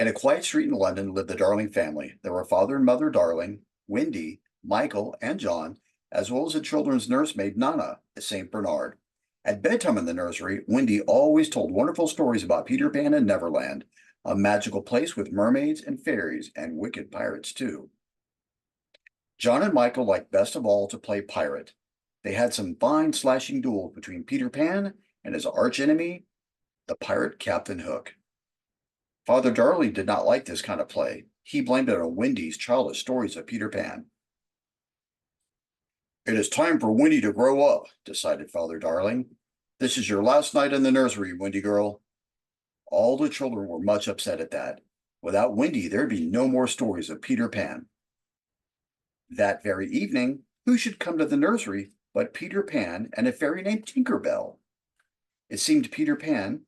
In a quiet street in London lived the Darling family. There were Father and Mother Darling, Wendy, Michael, and John, as well as a children's nursemaid, Nana, a St. Bernard. At bedtime in the nursery, Wendy always told wonderful stories about Peter Pan and Neverland, a magical place with mermaids and fairies and wicked pirates, too. John and Michael liked best of all to play pirate. They had some fine slashing duels between Peter Pan and his archenemy, the pirate Captain Hook. Father Darling did not like this kind of play. He blamed it on Wendy's childish stories of Peter Pan. "It is time for Wendy to grow up," decided Father Darling. "This is your last night in the nursery, Wendy girl." All the children were much upset at that. Without Wendy, there'd be no more stories of Peter Pan. That very evening, who should come to the nursery but Peter Pan and a fairy named Tinkerbell? It seemed Peter Pan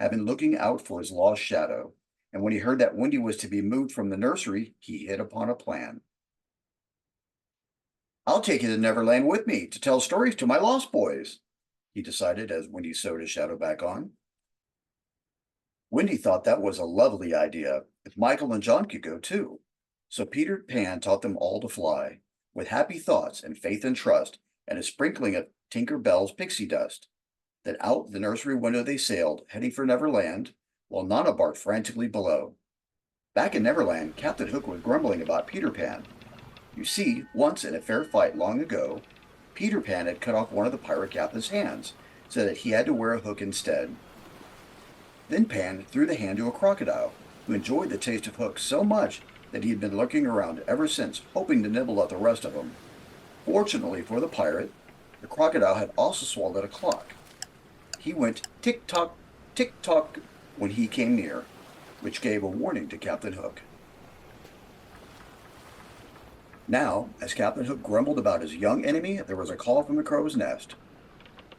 had been looking out for his lost shadow, and when he heard that Wendy was to be moved from the nursery, he hit upon a plan. "I'll take you to Neverland with me to tell stories to my lost boys," he decided as Wendy sewed his shadow back on. Wendy thought that was a lovely idea, if Michael and John could go too. So Peter Pan taught them all to fly, with happy thoughts and faith and trust, and a sprinkling of Tinkerbell's pixie dust. Then out the nursery window they sailed, heading for Neverland, while Nana barked frantically below. Back in Neverland, Captain Hook was grumbling about Peter Pan. You see, once in a fair fight long ago, Peter Pan had cut off one of the pirate captain's hands, so that he had to wear a hook instead. Then Pan threw the hand to a crocodile, who enjoyed the taste of Hook so much that he had been lurking around ever since, hoping to nibble at the rest of them. Fortunately for the pirate, the crocodile had also swallowed a clock. He went tick-tock, tick-tock when he came near, which gave a warning to Captain Hook. Now, as Captain Hook grumbled about his young enemy, there was a call from the crow's nest.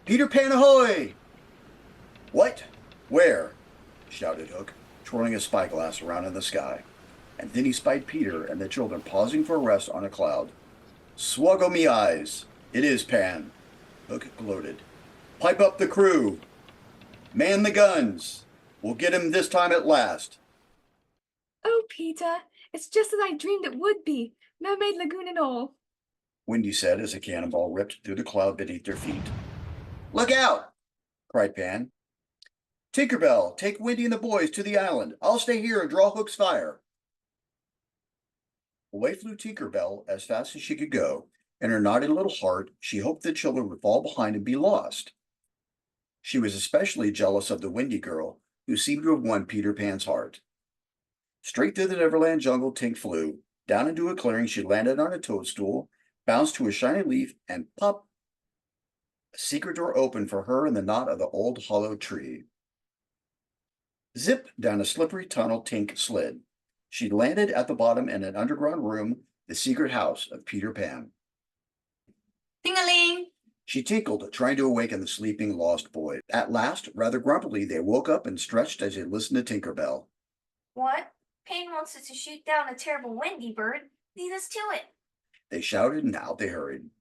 "Peter Pan ahoy!" "What? Where?" shouted Hook, twirling his spyglass around in the sky. And then he spied Peter and the children pausing for a rest on a cloud. "Swoggle me eyes! It is Pan!" Hook gloated. "Pipe up the crew! Man the guns! We'll get him this time at last!" "Oh, Peter, it's just as I dreamed it would be, Mermaid Lagoon and all," Wendy said as a cannonball ripped through the cloud beneath their feet. "Look out!" cried Pan. "Tinkerbell, take Wendy and the boys to the island. I'll stay here and draw Hook's fire." Away flew Tinkerbell as fast as she could go. In her naughty little heart, she hoped the children would fall behind and be lost. She was especially jealous of the Wendy girl, who seemed to have won Peter Pan's heart. Straight through the Neverland jungle Tink flew. Down into a clearing, she landed on a toadstool, bounced to a shiny leaf, and pop! A secret door opened for her in the knot of the old hollow tree. Zip! Down a slippery tunnel Tink slid. She landed at the bottom in an underground room, the secret house of Peter Pan. Ding-a-ling! She tinkled, trying to awaken the sleeping lost boy. At last, rather grumpily, they woke up and stretched as they listened to Tinkerbell. "What? Pan wants us to shoot down a terrible Wendy bird. Lead us to it." They shouted and out they hurried.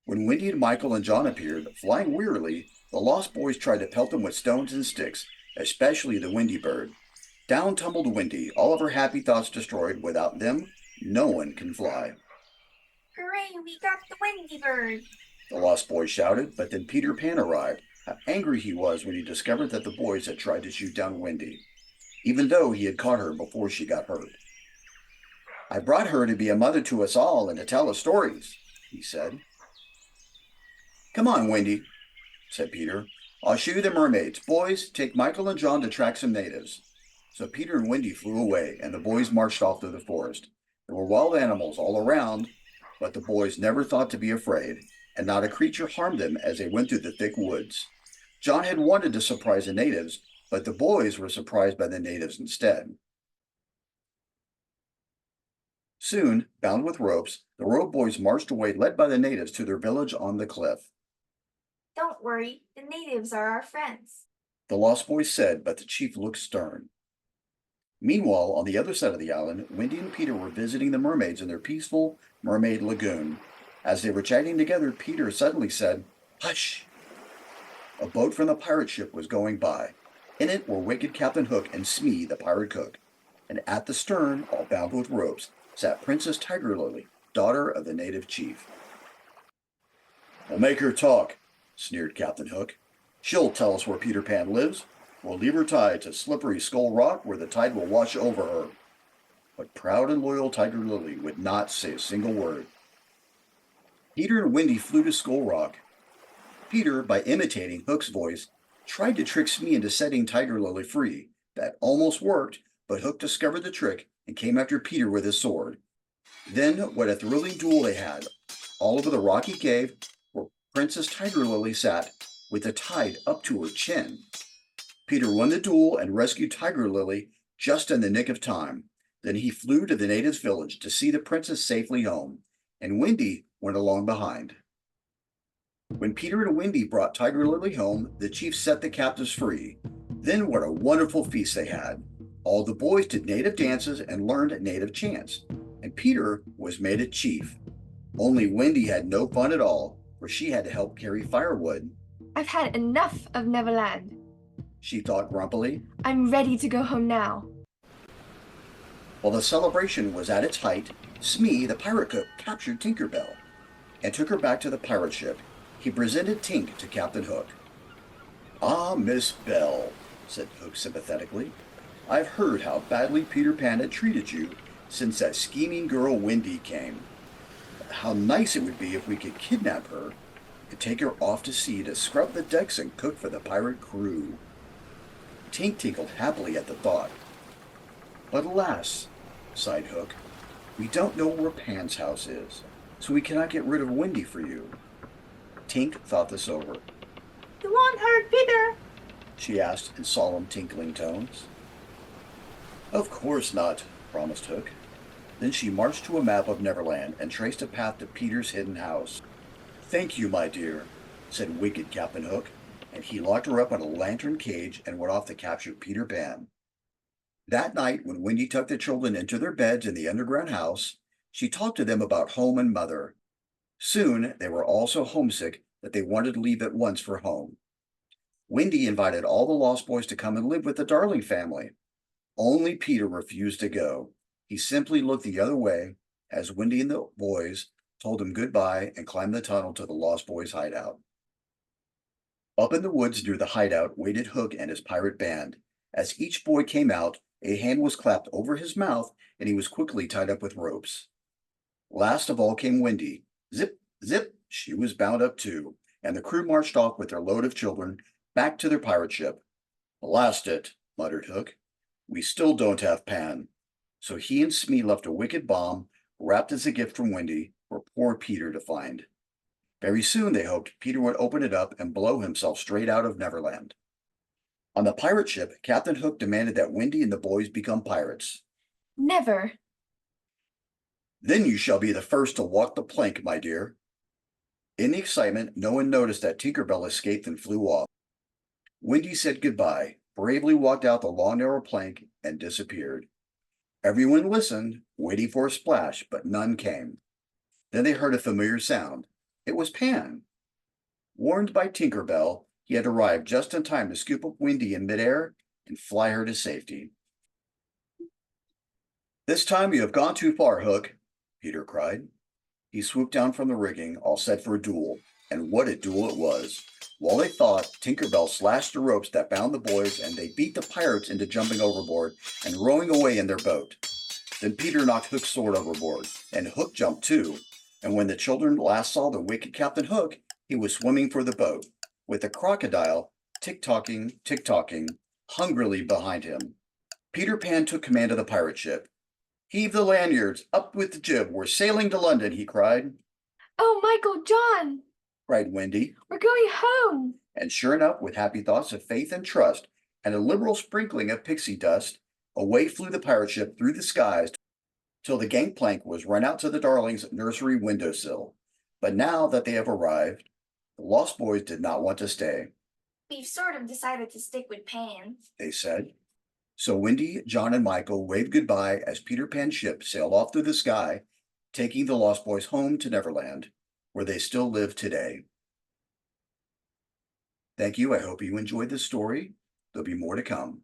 When Wendy and Michael and John appeared, flying wearily, the lost boys tried to pelt them with stones and sticks, especially the Wendy bird. Down tumbled Wendy, all of her happy thoughts destroyed. Without them, no one can fly. "Hooray, we got the Wendy bird!" The lost boys shouted, but then Peter Pan arrived. How angry he was when he discovered that the boys had tried to shoot down Wendy, even though he had caught her before she got hurt. "I brought her to be a mother to us all and to tell us stories," he said. "Come on, Wendy," said Peter. "I'll show you the mermaids. Boys, take Michael and John to track some natives." So Peter and Wendy flew away, and the boys marched off through the forest. There were wild animals all around, but the boys never thought to be afraid, and not a creature harmed them as they went through the thick woods. John had wanted to surprise the natives, but the boys were surprised by the natives instead. Soon, bound with ropes, the road boys marched away, led by the natives, to their village on the cliff. "Don't worry, the natives are our friends." The lost boys said, but the chief looked stern. Meanwhile, on the other side of the island, Wendy and Peter were visiting the mermaids in their peaceful mermaid lagoon. As they were chatting together, Peter suddenly said, "Hush!" A boat from the pirate ship was going by. In it were wicked Captain Hook and Smee, the pirate cook. and at the stern, all bound with ropes, sat Princess Tiger Lily, daughter of the native chief. "We'll make her talk," sneered Captain Hook. "She'll tell us where Peter Pan lives. We'll leave her tied to slippery Skull Rock where the tide will wash over her." But proud and loyal Tiger Lily would not say a single word. Peter and Wendy flew to Skull Rock. Peter, by imitating Hook's voice, tried to trick Smee into setting Tiger Lily free. That almost worked, but Hook discovered the trick and came after Peter with his sword. Then, what a thrilling duel they had, all over the rocky cave where Princess Tiger Lily sat, with the tide up to her chin. Peter won the duel and rescued Tiger Lily just in the nick of time. Then he flew to the natives' village to see the princess safely home, and Wendy went along behind. When Peter and Wendy brought Tiger Lily home, the chief set the captives free. Then what a wonderful feast they had. All the boys did native dances and learned native chants, and Peter was made a chief. Only Wendy had no fun at all, for she had to help carry firewood. I've had enough of Neverland. She thought grumpily. I'm ready to go home now. While the celebration was at its height, Smee, the pirate cook, captured Tinkerbell and took her back to the pirate ship. He presented Tink to Captain Hook. "Ah, Miss Bell," said Hook sympathetically, "I've heard how badly Peter Pan had treated you since that scheming girl Wendy came. How nice it would be if we could kidnap her and take her off to sea to scrub the decks and cook for the pirate crew." Tink tinkled happily at the thought. "But alas," sighed Hook, "we don't know where Pan's house is, so we cannot get rid of Wendy for you." Tink thought this over. "You won't hurt Peter?" she asked in solemn, tinkling tones. "Of course not," promised Hook. Then she marched to a map of Neverland and traced a path to Peter's hidden house. "Thank you, my dear," said wicked Captain Hook, and he locked her up in a lantern cage and went off to capture Peter Pan. That night, when Wendy tucked the children into their beds in the underground house, she talked to them about home and mother. Soon, they were all so homesick that they wanted to leave at once for home. Wendy invited all the Lost Boys to come and live with the Darling family. Only Peter refused to go. He simply looked the other way as Wendy and the boys told him goodbye and climbed the tunnel to the Lost Boys' hideout. Up in the woods near the hideout waited Hook and his pirate band. As each boy came out, a hand was clapped over his mouth and he was quickly tied up with ropes. Last of all came Wendy. Zip, zip, she was bound up too, and the crew marched off with their load of children back to their pirate ship. "Blast it," muttered Hook. "We still don't have Pan." So he and Smee left a wicked bomb, wrapped as a gift from Wendy, for poor Peter to find. Very soon, they hoped, Peter would open it up and blow himself straight out of Neverland. On the pirate ship, Captain Hook demanded that Wendy and the boys become pirates. Never. "Then you shall be the first to walk the plank, my dear." In the excitement, no one noticed that Tinkerbell escaped and flew off. Wendy said goodbye, bravely walked out the long narrow plank, and disappeared. Everyone listened, waiting for a splash, but none came. Then they heard a familiar sound. It was Pan. Warned by Tinkerbell, he had arrived just in time to scoop up Wendy in midair and fly her to safety. "This time you have gone too far, Hook," Peter cried. He swooped down from the rigging, all set for a duel, and what a duel it was. While they fought, Tinkerbell slashed the ropes that bound the boys, and they beat the pirates into jumping overboard and rowing away in their boat. Then Peter knocked Hook's sword overboard, and Hook jumped too, and when the children last saw the wicked Captain Hook, he was swimming for the boat, with the crocodile tick-tocking, hungrily behind him. Peter Pan took command of the pirate ship. "Heave the lanyards, up with the jib, we're sailing to London," he cried. "Oh, Michael, John!" cried Wendy. "We're going home!" And sure enough, with happy thoughts of faith and trust, and a liberal sprinkling of pixie dust, away flew the pirate ship through the skies till the gangplank was run out to the Darlings' nursery windowsill. But now that they have arrived, the Lost Boys did not want to stay. "We've sort of decided to stick with Pan," they said. So Wendy, John, and Michael waved goodbye as Peter Pan's ship sailed off through the sky, taking the Lost Boys home to Neverland, where they still live today. Thank you. I hope you enjoyed this story. There'll be more to come.